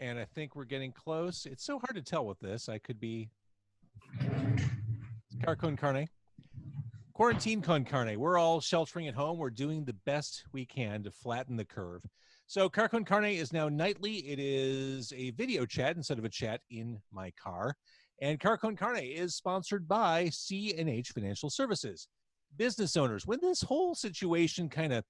And I think we're getting close. It's so hard to tell with this. I could be Car con carne. Quarantine con carne. We're all sheltering at home. We're doing the best we can to flatten the curve. So Car con carne is now nightly. It is a video chat instead of a chat in my car. And Car con carne is sponsored by C&H Financial Services. Business owners, when this whole situation kind of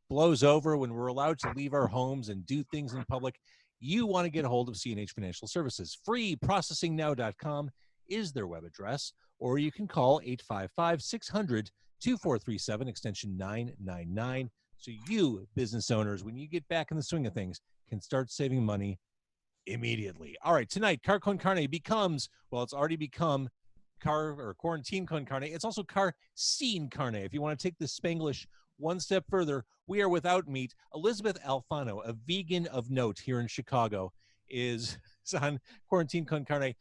blows over, when we're allowed to leave our homes and do things in public, you want to get a hold of C&H Financial Services. Freeprocessingnow.com is their web address, or you can call 855-600-2437, extension 999. So you, business owners, when you get back in the swing of things, can start saving money immediately. All right, tonight, Car con carne becomes, well, it's already become car or quarantine con carne. It's also car scene carne. If you want to take the Spanglish one step further, we are without meat. Elysabeth Alfano, a vegan of note here in Chicago, is on quarantine con carne.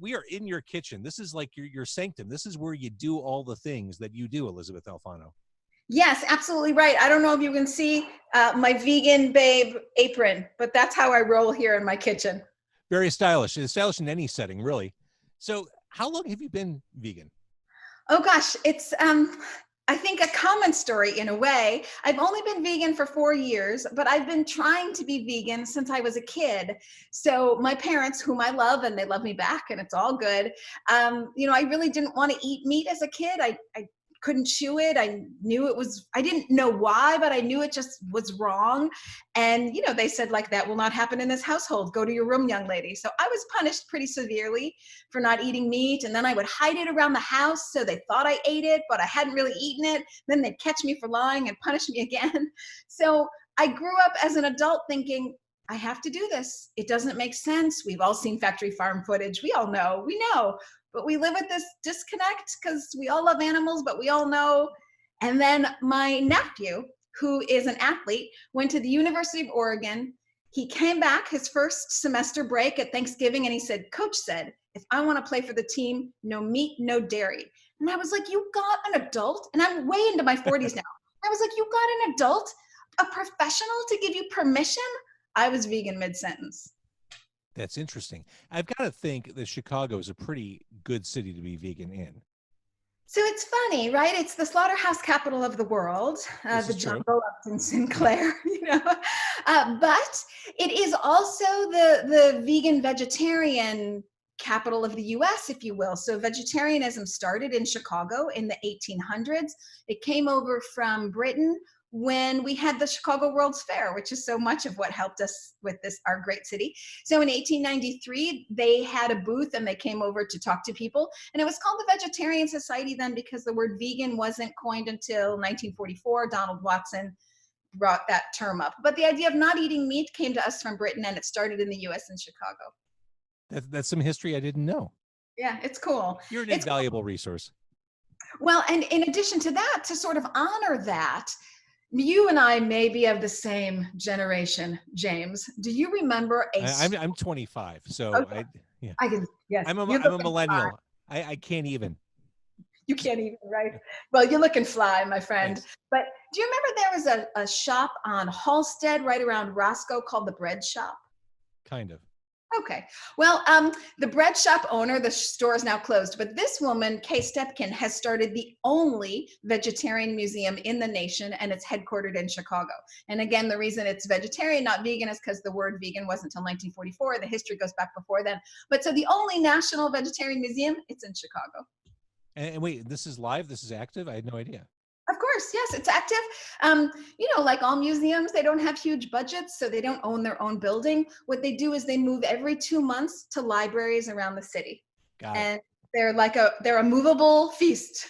We are in your kitchen. This is like your sanctum. This is where you do all the things that you do, Elysabeth Alfano. Yes, absolutely right. I don't know if you can see my vegan babe apron, but that's how I roll here in my kitchen. Very stylish. It's stylish in any setting, really. So how long have you been vegan? Oh gosh, it's I think a common story in a way. I've only been vegan for 4 years, but I've been trying to be vegan since I was a kid. So my parents, whom I love, and they love me back, and it's all good. I really didn't want to eat meat as a kid. I couldn't chew it. I didn't know why, but I knew it just was wrong. And, they said like, that will not happen in this household. Go to your room, young lady. So I was punished pretty severely for not eating meat. And then I would hide it around the house. So they thought I ate it, but I hadn't really eaten it. Then they'd catch me for lying and punish me again. So I grew up as an adult thinking, I have to do this. It doesn't make sense. We've all seen factory farm footage. We know. But we live with this disconnect because we all love animals, but we all know. And then my nephew, who is an athlete, went to the University of Oregon. He came back his first semester break at Thanksgiving, and he said, Coach said, if I want to play for the team, no meat, no dairy. And I was like, you got an adult? And I'm way into my 40s now. I was like, you got an adult, a professional to give you permission? I was vegan mid-sentence. That's interesting. I've got to think that Chicago is a pretty good city to be vegan in. So it's funny, right? It's the slaughterhouse capital of the world, the jungle up in Sinclair, but it is also the vegan vegetarian capital of the US, if you will. So vegetarianism started in Chicago in the 1800s. It came over from Britain when we had the Chicago World's Fair, which is so much of what helped us with our great city. So in 1893, they had a booth and they came over to talk to people. And it was called the Vegetarian Society then because the word vegan wasn't coined until 1944. Donald Watson brought that term up. But the idea of not eating meat came to us from Britain, and it started in the US in Chicago. That's some history I didn't know. Yeah, it's cool. You're an invaluable resource. Well, and in addition to that, to sort of honor that, you and I may be of the same generation, James. Do you remember I'm 25, so okay. Yeah. Yes. I'm a millennial. I can't even. You can't even, right? Well, you're looking fly, my friend. Thanks. But do you remember there was a shop on Halsted right around Roscoe called the Bread Shop? Kind of. Okay. Well, the bread shop owner, the store is now closed, but this woman, Kay Stepkin, has started the only vegetarian museum in the nation, and it's headquartered in Chicago. And again, the reason it's vegetarian, not vegan, is because the word vegan wasn't until 1944. The history goes back before then. But so the only national vegetarian museum, it's in Chicago. And wait, this is live? This is active? I had no idea. Of course, yes, it's active. Like all museums, they don't have huge budgets, so they don't own their own building. What they do is they move every 2 months to libraries around the city. Got it. And they're a movable feast.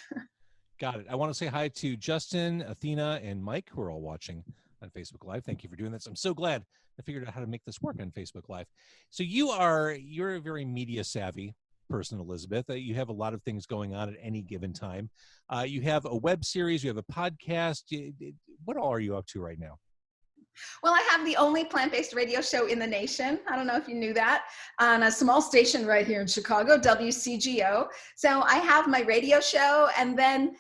Got it. I want to say hi to Justin, Athena, and Mike, who are all watching on Facebook Live. Thank you for doing this. I'm so glad I figured out how to make this work on Facebook Live. So you're a very media savvy person, Elysabeth. You have a lot of things going on at any given time. You have a web series, you have a podcast. What all are you up to right now? Well, I have the only plant-based radio show in the nation. I don't know if you knew that, on a small station right here in Chicago, WCGO. So I have my radio show, and then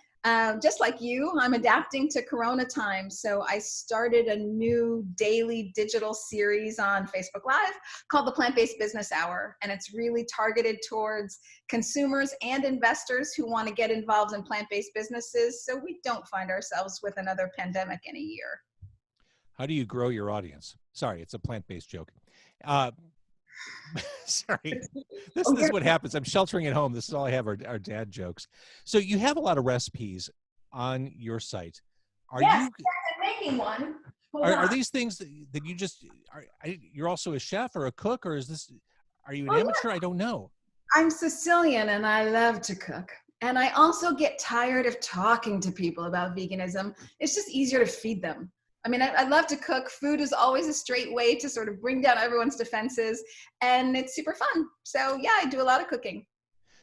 just like you, I'm adapting to Corona times. So I started a new daily digital series on Facebook Live called the Plant-Based Business Hour. And it's really targeted towards consumers and investors who want to get involved in plant-based businesses so we don't find ourselves with another pandemic in a year. How do you grow your audience? Sorry, it's a plant-based joke. Sorry, this is what happens. I'm sheltering at home. This is all I have are dad jokes. So you have a lot of recipes on your site. Yes, I'm making one. Are these things that you just you're also a chef or a cook, or are you an amateur? Yeah. I don't know. I'm Sicilian and I love to cook. And I also get tired of talking to people about veganism. It's just easier to feed them. I mean, I love to cook. Food is always a straight way to sort of bring down everyone's defenses, and it's super fun. So yeah, I do a lot of cooking.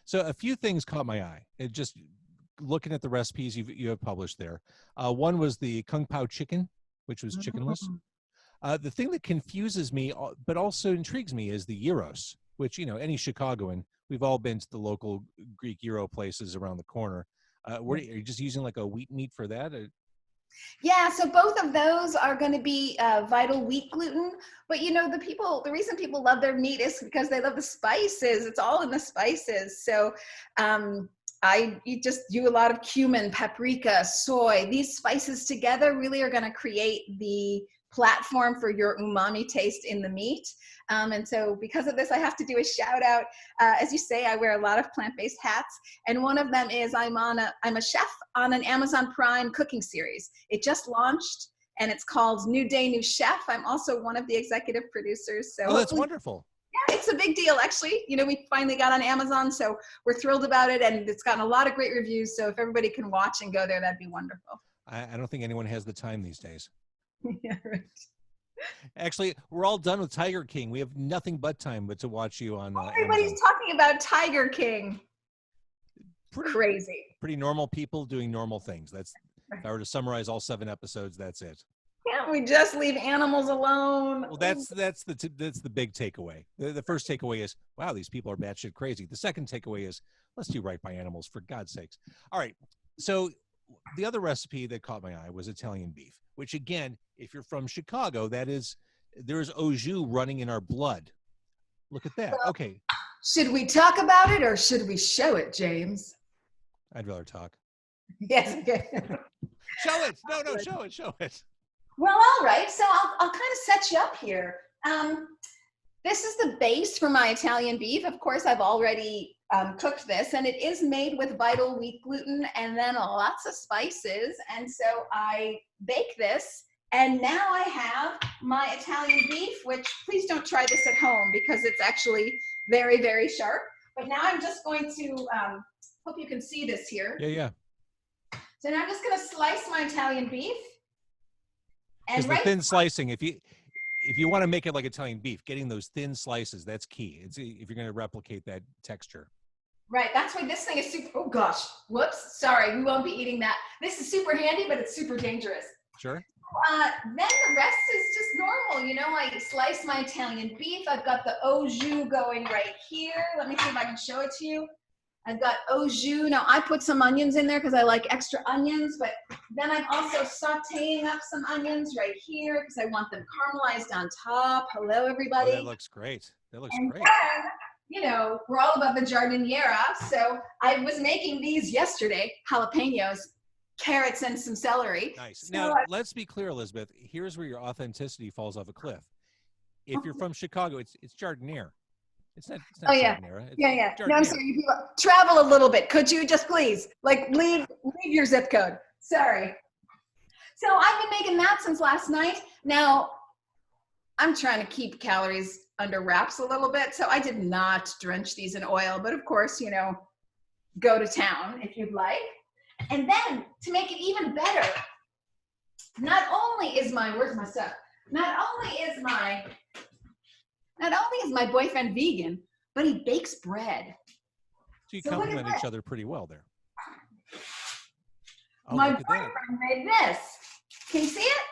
So a few things caught my eye. It just looking at the recipes you have published there. One was the Kung Pao chicken, which was chickenless. The thing that confuses me, but also intrigues me, is the gyros, which, you know, any Chicagoan, we've all been to the local Greek gyro places around the corner. Are you just using like a wheat meat for that? Yeah, so both of those are going to be vital wheat gluten. But you know, the reason people love their meat is because they love the spices. It's all in the spices. So you just do a lot of cumin, paprika, soy. These spices together really are going to create the platform for your umami taste in the meat. And so because of this, I have to do a shout out. As you say, I wear a lot of plant-based hats. And one of them is I'm a chef on an Amazon Prime cooking series. It just launched and it's called New Day, New Chef. I'm also one of the executive producers. So that's wonderful. Yeah, it's a big deal, actually. You know, we finally got on Amazon, so we're thrilled about it. And it's gotten a lot of great reviews. So if everybody can watch and go there, that'd be wonderful. I don't think anyone has the time these days. Yeah, right. Actually, we're all done with Tiger King. We have nothing but time but to watch you on Everybody's Amazon. talking about Tiger King. Crazy. Pretty normal people doing normal things. If I were to summarize all 7 episodes, that's it. Can't we just leave animals alone? Well, that's the big takeaway. The first takeaway is, wow, these people are batshit crazy. The second takeaway is, let's do right by animals, for God's sakes. All right. So the other recipe that caught my eye was Italian beef, which again, if you're from Chicago, there's au jus running in our blood. Look at that. Okay. Should we talk about it or should we show it, James? I'd rather talk. Yes. Okay. Show it. No, show it. Well, all right. So I'll kind of set you up here. This is the base for my Italian beef. Of course, I've already cooked this, and it is made with vital wheat gluten and then lots of spices. And so I bake this, and now I have my Italian beef, which please don't try this at home because it's actually very, very sharp. But now I'm just going to, hope you can see this here. Yeah. So now I'm just going to slice my Italian beef. And the thin slicing, if you want to make it like Italian beef, getting those thin slices, that's key. If you're going to replicate that texture. Right, that's why this thing is super, oh gosh, whoops, sorry, we won't be eating that. This is super handy, but it's super dangerous. Sure. Then the rest is just normal. You know, I slice my Italian beef. I've got the au jus going right here. Let me see if I can show it to you. I've got au jus. Now I put some onions in there because I like extra onions, but then I'm also sauteing up some onions right here because I want them caramelized on top. Hello, everybody. Oh, that looks great. Great. Then, you know, we're all about the giardiniera. So I was making these yesterday, jalapenos, carrots, and some celery. Nice. So Now, let's be clear, Elizabeth. Here's where your authenticity falls off a cliff. If you're from Chicago, it's giardiniera. It's not giardiniera. Yeah. No, I'm sorry. Travel a little bit. Could you just please, like, leave your zip code? Sorry. So I've been making that since last night. Now, I'm trying to keep calories under wraps a little bit, so I did not drench these in oil, but of course, you know, go to town if you'd like. And then to make it even better, not only is my boyfriend vegan, but he bakes bread. So you complement each other pretty well there. Oh, my boyfriend made this. Can you see it?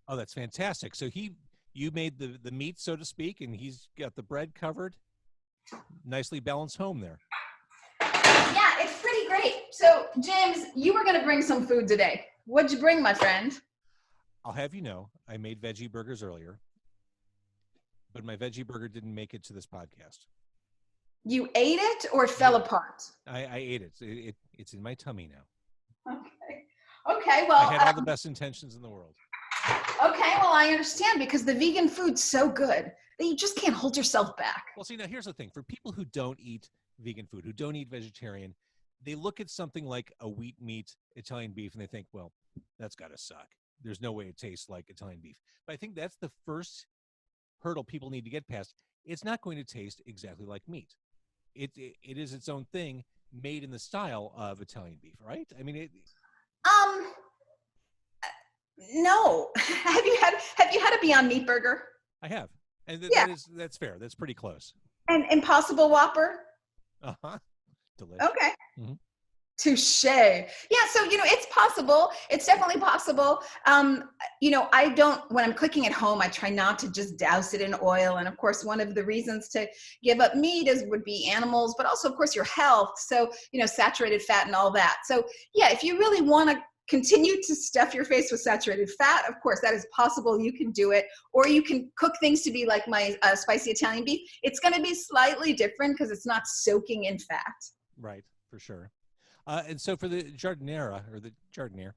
Oh, that's fantastic. So you made the meat, so to speak, and he's got the bread covered. Nicely balanced home there. Yeah, it's pretty great. So, James, you were going to bring some food today. What'd you bring, my friend? I'll have you know, I made veggie burgers earlier, but my veggie burger didn't make it to this podcast. You ate it or it fell apart? I ate it. It's in my tummy now. Okay. Okay, well, I had all the best intentions in the world. okay, well, I understand because the vegan food's so good that you just can't hold yourself back. Well, see, now here's the thing. For people who don't eat vegan food, who don't eat vegetarian, they look at something like a wheat meat Italian beef and they think, well, that's got to suck. There's no way it tastes like Italian beef. But I think that's the first hurdle people need to get past. It's not going to taste exactly like meat. It is its own thing made in the style of Italian beef, right? I mean, Um, no. Have you had a Beyond Meat burger? I have. And Yeah. that's fair. That's pretty close. And Impossible Whopper? Uh-huh. Delicious. Okay. Mhm. Touche. Yeah, so it's possible. It's definitely possible. I don't, when I'm cooking at home, I try not to just douse it in oil. And of course, one of the reasons to give up meat would be animals, but also of course your health. So, saturated fat and all that. So yeah, if you really want to continue to stuff your face with saturated fat, of course that is possible. You can do it, or you can cook things to be like my spicy Italian beef. It's going to be slightly different because it's not soaking in fat. Right, for sure. And so for the giardiniera or the giardinier,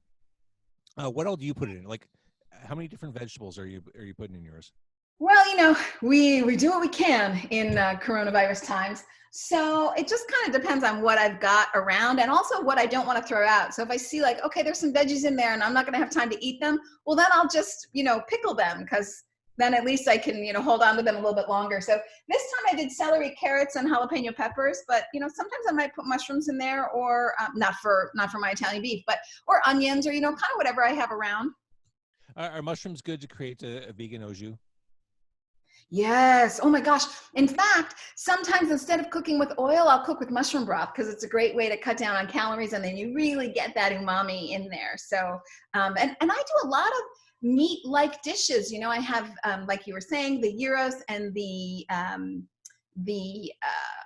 what all do you put it in? Like, how many different vegetables are you putting in yours? Well, we do what we can in coronavirus times. So it just kind of depends on what I've got around and also what I don't want to throw out. So if I see like, okay, there's some veggies in there and I'm not going to have time to eat them, well, then I'll just, pickle them because then at least I can, hold on to them a little bit longer. So this time I did celery, carrots, and jalapeno peppers, but sometimes I might put mushrooms in there, or not for my Italian beef, or onions, or kind of whatever I have around. Are mushrooms good to create a vegan au jus? Yes. Oh my gosh. In fact, sometimes instead of cooking with oil, I'll cook with mushroom broth because it's a great way to cut down on calories, and then you really get that umami in there. So, and I do a lot of meat-like dishes. I have, like you were saying, the gyros and the oh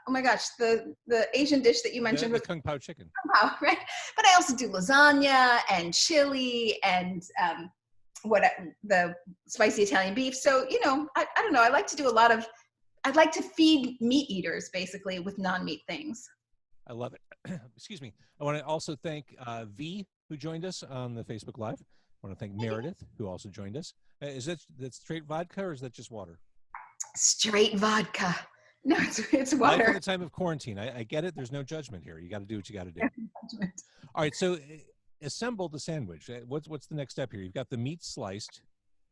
my gosh, the Asian dish that you mentioned was kung pao chicken. Kung pao, right? But I also do lasagna and chili and the spicy Italian beef. So I don't know. I like to do I'd like to feed meat eaters basically with non-meat things. I love it. Excuse me. I want to also thank V, who joined us on the Facebook Live. I want to thank Meredith, who also joined us. Is that straight vodka or is that just water? Straight vodka. No, it's water. Life in the time of quarantine. I get it. There's no judgment here. You got to do what you got to do. All right. So assemble the sandwich. What's the next step here? You've got the meat sliced.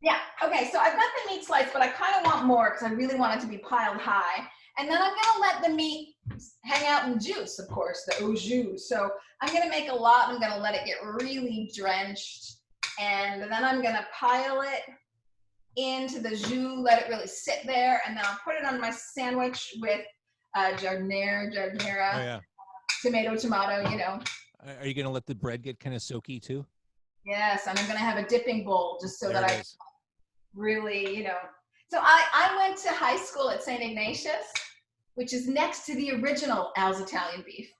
Yeah. Okay. So I've got the meat sliced, but I kind of want more because I really want it to be piled high. And then I'm going to let the meat hang out in juice, of course, the au jus. So I'm going to make a lot. I'm going to let it get really drenched. And then I'm going to pile it into the jus, let it really sit there. And then I'll put it on my sandwich with giardiniera, Oh, yeah. tomato, Are you going to let the bread get kind of soaky too? Yes, and I'm going to have a dipping bowl just so there that I really, So I went to high school at St. Ignatius, which is next to the original Al's Italian Beef.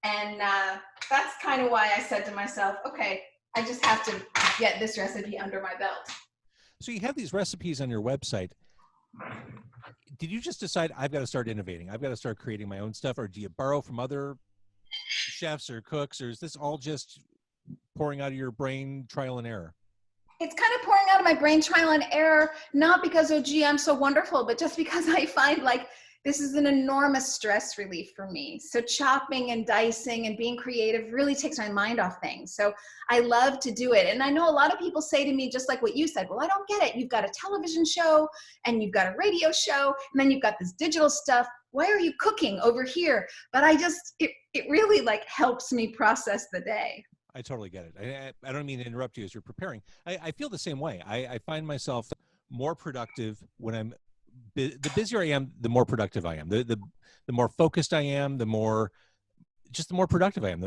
And that's kind of why I said to myself, okay, I just have to get this recipe under my belt. So you have these recipes on your website. Did you just decide I've got to start innovating? I've got to start creating my own stuff, or do you borrow from other chefs or cooks, or is this all just pouring out of your brain, trial and error? It's kind of pouring out of my brain, trial and error, not because, oh, gee, I'm so wonderful, but just because I find like this is an enormous stress relief for me. So chopping and dicing and being creative really takes my mind off things. So I love to do it. And I know a lot of people say to me, just like what you said, well, I don't get it. You've got a television show and you've got a radio show and then you've got this digital stuff. Why are you cooking over here? But it really like helps me process the day. I totally get it. I don't mean to interrupt you as you're preparing. I feel the same way. I find myself more productive when the busier I am, the more productive I am. The more focused I am, the more productive I am.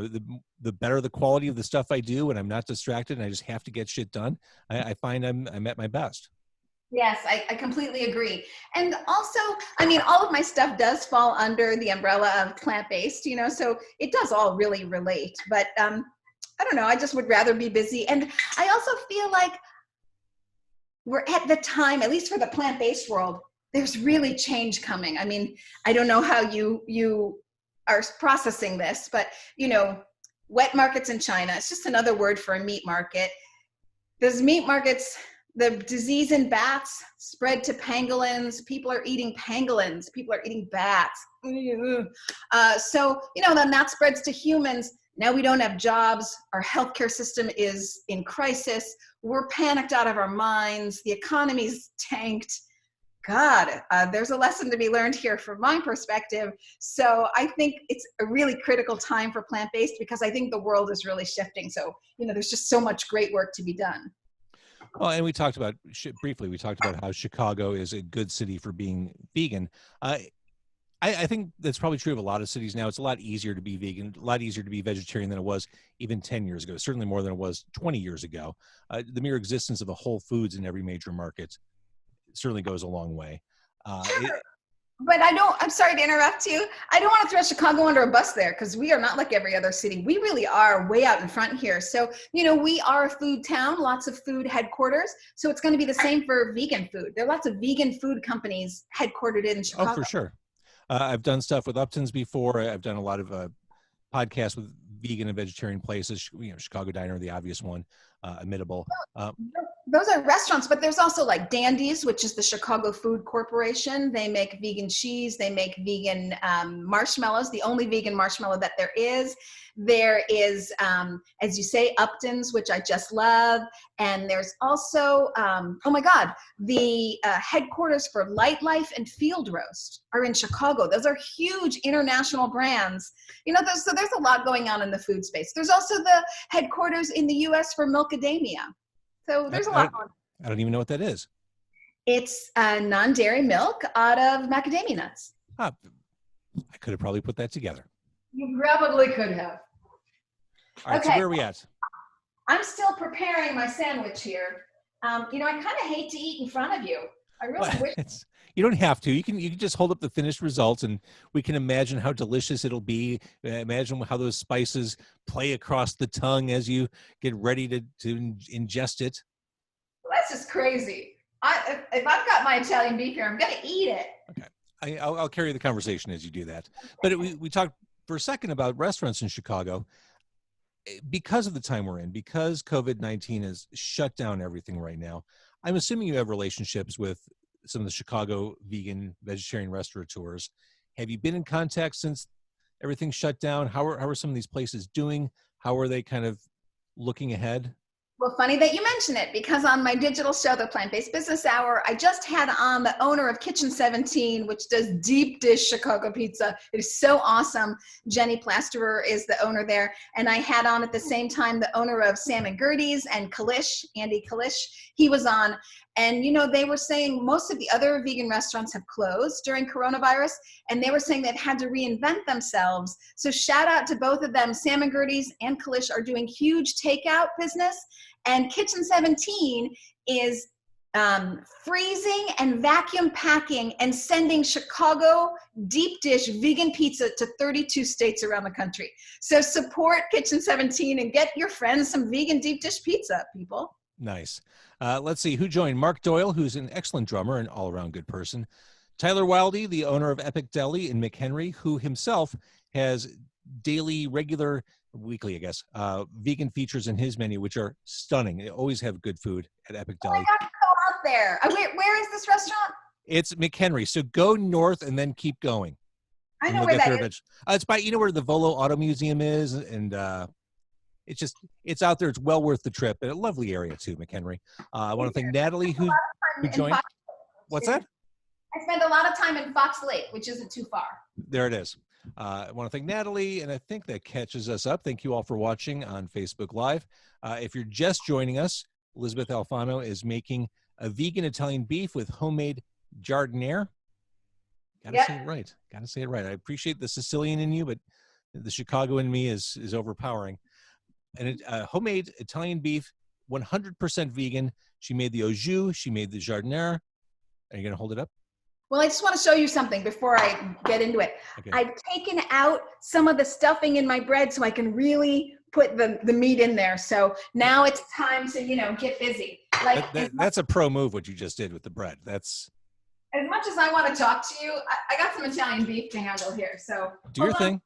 The better the quality of the stuff I do, and I'm not distracted and I just have to get shit done. I find I'm at my best. Yes, I completely agree. And also, I mean, all of my stuff does fall under the umbrella of plant-based, so it does all really relate. But I don't know, I just would rather be busy. And I also feel like we're at the time, at least for the plant-based world, there's really change coming. I mean, I don't know how you are processing this, but wet markets in China, it's just another word for a meat market. Those meat markets, the disease in bats spread to pangolins. People are eating pangolins. People are eating bats. So, then that spreads to humans. Now we don't have jobs. Our healthcare system is in crisis. We're panicked out of our minds. The economy's tanked. God, there's a lesson to be learned here from my perspective. So I think it's a really critical time for plant-based because I think the world is really shifting. So, there's just so much great work to be done. Well, and we talked about briefly, we talked about how Chicago is a good city for being vegan. I think that's probably true of a lot of cities now. It's a lot easier to be vegan, a lot easier to be vegetarian than it was even 10 years ago, certainly more than it was 20 years ago. The mere existence of a Whole Foods in every major market certainly goes a long way. Sure. But I'm sorry to interrupt you. I don't want to throw Chicago under a bus there because we are not like every other city. We really are way out in front here. So, we are a food town, lots of food headquarters. So it's going to be the same for vegan food. There are lots of vegan food companies headquartered in Chicago. Oh, for sure. I've done stuff with Upton's before. I've done a lot of podcasts with vegan and vegetarian places. Chicago Diner, the obvious one, Imitable. Those are restaurants, but there's also like Dandy's, which is the Chicago Food Corporation. They make vegan cheese. They make vegan marshmallows, the only vegan marshmallow that there is. There is, as you say, Upton's, which I just love. And there's also, oh my God, the headquarters for Light Life and Field Roast are in Chicago. Those are huge international brands. So there's a lot going on in the food space. There's also the headquarters in the U.S. for Milkademia. So there's a lot going on. I don't even know what that is. It's non-dairy milk out of macadamia nuts. I could have probably put that together. You probably could have. All right, okay. So where are we at? I'm still preparing my sandwich here. I kind of hate to eat in front of you. I really wish. You don't have to. You can just hold up the finished results, and we can imagine how delicious it'll be. Imagine how those spices play across the tongue as you get ready to ingest it. Well, that's just crazy. If I've got my Italian beef here, I'm going to eat it. Okay. I'll carry the conversation as you do that. But we talked for a second about restaurants in Chicago. Because of the time we're in, because COVID-19 has shut down everything right now, I'm assuming you have relationships with some of the Chicago vegan, vegetarian restaurateurs. Have you been in contact since everything shut down? How are some of these places doing? How are they kind of looking ahead? Well, funny that you mention it, because on my digital show, The Plant-Based Business Hour, I just had on the owner of Kitchen 17, which does deep dish Chicago pizza. It is so awesome. Jenny Plasterer is the owner there. And I had on at the same time the owner of Sam and Gertie's and Kalish, Andy Kalish. He was on. And, they were saying most of the other vegan restaurants have closed during coronavirus, and they were saying they've had to reinvent themselves. So shout out to both of them. Sam and Gertie's and Kalish are doing huge takeout business, and Kitchen 17 is freezing and vacuum packing and sending Chicago deep dish vegan pizza to 32 states around the country. So support Kitchen 17 and get your friends some vegan deep dish pizza, people. Nice. Let's see who joined. Mark Doyle, who's an excellent drummer and all-around good person. Tyler Wildy, the owner of Epic Deli in McHenry, who himself has daily, regular, weekly, I guess, vegan features in his menu, which are stunning. They always have good food at Epic Deli. I got to go out there. Where is this restaurant? It's McHenry. So go north and then keep going. I know where that is. It's by, where the Volo Auto Museum is, and it's out there. It's well worth the trip. And a lovely area too, McHenry. I want to thank Natalie who joined. What's that? I spend a lot of time in Fox Lake, which isn't too far. There it is. I want to thank Natalie, and I think that catches us up. Thank you all for watching on Facebook Live. If you're just joining us, Elysabeth Alfano is making a vegan Italian beef with homemade jardiniere. Gotta say it right. I appreciate the Sicilian in you, but the Chicago in me is overpowering. And homemade Italian beef 100% vegan. She made the au jus. She made the jardiniere. Are you going to hold it up? Well, I just want to show you something before I get into it. Okay. I've taken out some of the stuffing in my bread so I can really put the meat in there. So now it's time to, get busy. Like that's a pro move, what you just did with the bread. That's as much as I want to talk to you, I got some Italian beef to handle here. So do your thing.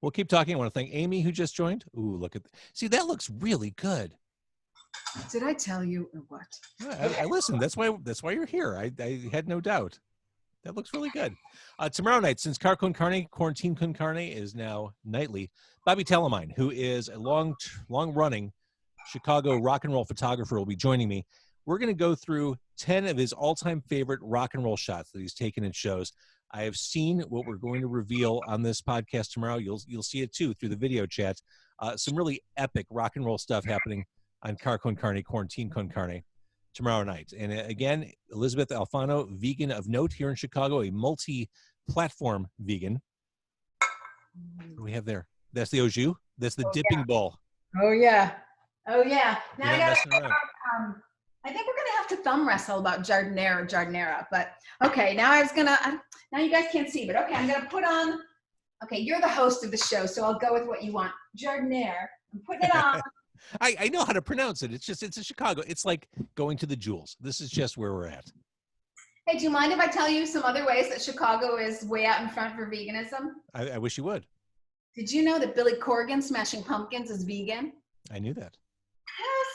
We'll keep talking. I want to thank Amy who just joined. Ooh, look at see, that looks really good. Did I tell you or what? I listened. That's why you're here. I had no doubt. That looks really good. Tomorrow night, since Car Con Carne, Quarantine Con Carne is now nightly, Bobby Telemine, who is a long-running Chicago rock and roll photographer, will be joining me. We're going to go through 10 of his all-time favorite rock and roll shots that he's taken in shows. I have seen what we're going to reveal on this podcast tomorrow. You'll see it, too, through the video chat. Some really epic rock and roll stuff happening on Car Con Carne, Quarantine Con Carne, tomorrow night. And again, Elysabeth Alfano, vegan of note here in Chicago, a multi-platform vegan. What do we have there? That's the au jus. That's the dipping bowl. Oh, yeah. Now I think we're going to have to thumb wrestle about jardiniere or jardiniera. But, okay, now now you guys can't see, but okay, I'm going to put on, okay, you're the host of the show, so I'll go with what you want. Jardiniere. I'm putting it on. I know how to pronounce it. It's a Chicago. It's like going to the Jewels. This is just where we're at. Hey, do you mind if I tell you some other ways that Chicago is way out in front for veganism? I wish you would. Did you know that Billy Corgan, Smashing Pumpkins, is vegan? I knew that.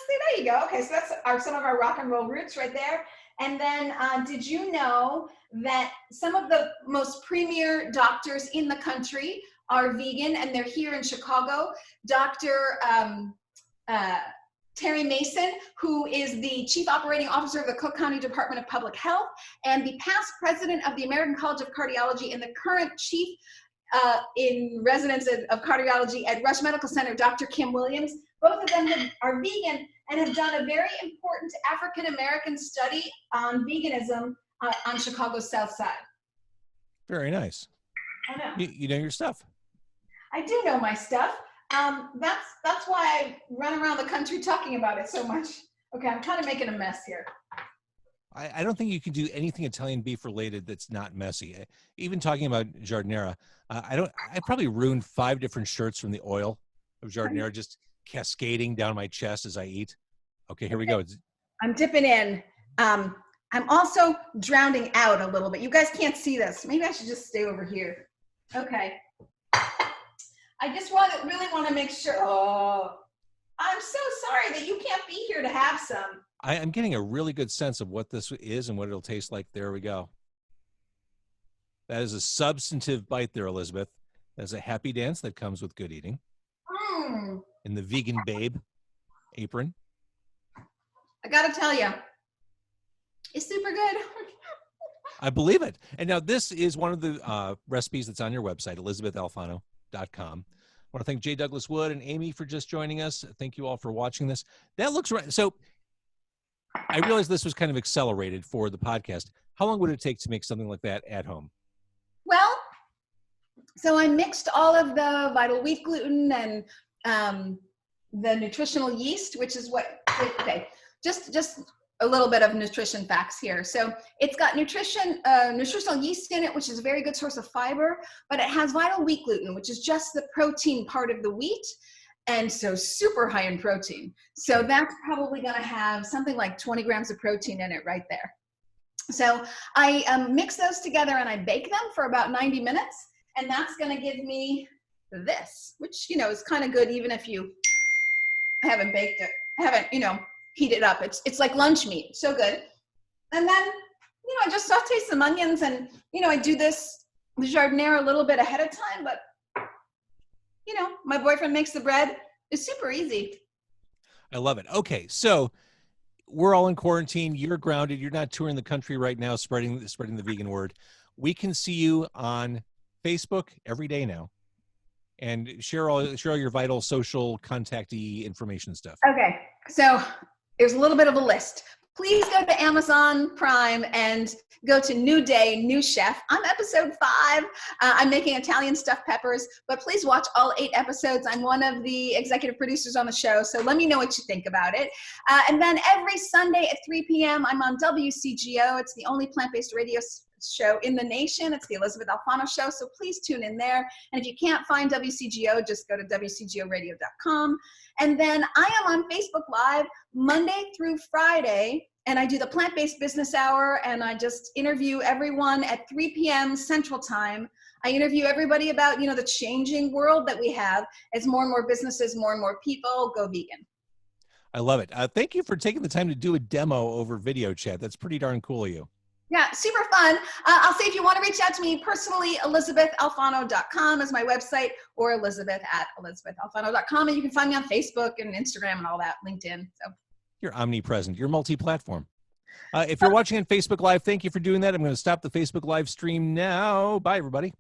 See, there you go. Okay, so that's some of our rock and roll roots right there. And then did you know that some of the most premier doctors in the country are vegan, and they're here in Chicago? Dr. Terry Mason, who is the Chief Operating Officer of the Cook County Department of Public Health and the past president of the American College of Cardiology and the current chief in residence of cardiology at Rush Medical Center, Dr. Kim Williams. Both of them are vegan and have done a very important African-American study on veganism on Chicago's South Side. Very nice. I know. You know your stuff. I do know my stuff. That's why I run around the country talking about it so much. Okay, I'm kind of making a mess here. I don't think you can do anything Italian beef related that's not messy. Even talking about jardiniera, I probably ruined 5 different shirts from the oil of jardiniera just cascading down my chest as I eat. Okay, here we go. I'm dipping in. I'm also drowning out a little bit. You guys can't see this. Maybe I should just stay over here. Okay. I just really want to make sure. Oh, I'm so sorry that you can't be here to have some. I'm getting a really good sense of what this is and what it'll taste like. There we go. That is a substantive bite there, Elizabeth. That's a happy dance that comes with good eating. In the vegan babe apron. I got to tell you, it's super good. I believe it. And now this is one of the recipes that's on your website, ElysabethAlfano.com. I want to thank J. Douglas Wood and Amy for just joining us. Thank you all for watching this. That looks right. So I realized this was kind of accelerated for the podcast. How long would it take to make something like that at home? Well, so I mixed all of the vital wheat gluten and the nutritional yeast, which is what, okay, just a little bit of nutrition facts here. So it's got nutritional yeast in it, which is a very good source of fiber, but it has vital wheat gluten, which is just the protein part of the wheat. And so super high in protein. So that's probably going to have something like 20 grams of protein in it right there. So I mix those together and I bake them for about 90 minutes. And that's going to give me this, which, is kind of good even if you haven't baked it, haven't, heat it up. It's like lunch meat. So good. And then, I just saute some onions and, I do the jardiniere a little bit ahead of time, but my boyfriend makes the bread. It's super easy. I love it. Okay. So we're all in quarantine. You're grounded. You're not touring the country right now, spreading the vegan word. We can see you on Facebook every day now and share all your vital social contactee information stuff. Okay. So there's a little bit of a list. please go to Amazon Prime and go to New Day, New Chef. I'm episode 5. I'm making Italian stuffed peppers, but please watch all 8 episodes. I'm one of the executive producers on the show, so let me know what you think about it. And then every Sunday at 3 p.m., I'm on WCGO. It's the only plant-based radio show in the nation. It's the Elysabeth Alfano show, so please tune in there. And if you can't find WCGO, just go to WCGOradio.com. And then I am on Facebook Live Monday through Friday, and I do the Plant-Based Business Hour, and I just interview everyone at 3 p.m. Central Time. I interview everybody about, the changing world that we have as more and more businesses, more and more people go vegan. I love it. Thank you for taking the time to do a demo over video chat. That's pretty darn cool of you. Yeah, super fun. I'll say if you want to reach out to me personally, ElysabethAlfano.com is my website, or Elizabeth@ElizabethAlfano.com. And you can find me on Facebook and Instagram and all that, LinkedIn. So you're omnipresent. You're multi-platform. If you're watching on Facebook Live, thank you for doing that. I'm going to stop the Facebook Live stream now. Bye, everybody.